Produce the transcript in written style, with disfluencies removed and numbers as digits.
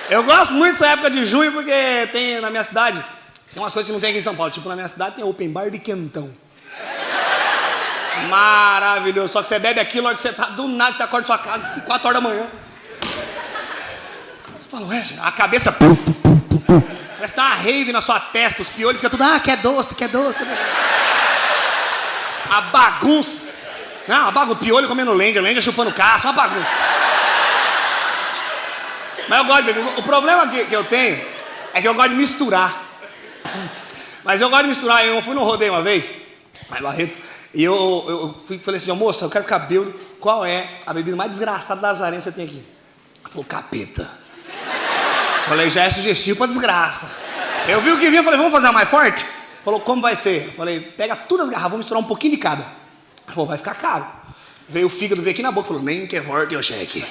Eu gosto muito dessa época de junho porque tem na minha cidade, tem umas coisas que não tem aqui em São Paulo. Tipo, na minha cidade tem open bar de quentão. Maravilhoso. Só que você bebe aquilo, na hora que você tá do nada, você acorda em sua casa, 4 horas da manhã. Você fala, ué, a cabeça... Parece que dá uma rave na sua testa, os piolhos ficam tudo, quer doce, quer doce. A bagunça. Não, a bagunça, o piolho comendo lenha chupando casco, uma bagunça. Mas eu gosto de beber. O problema que eu tenho é que eu gosto de misturar. Mas eu gosto de misturar. Eu fui no rodeio uma vez, lá em Barretos, e eu falei assim, moça, eu quero ficar bêbado. Qual é a bebida mais desgraçada da Lazarena que você tem aqui? Ela falou, capeta. Falei, já é sugestivo pra desgraça. Eu vi o que vinha, falei, vamos fazer a mais forte? Falou, como vai ser? Falei, pega todas as garrafas, vamos misturar um pouquinho de cada. Falou, vai ficar caro. Veio o fígado, veio aqui na boca, falou, nem que é forte, eu cheque.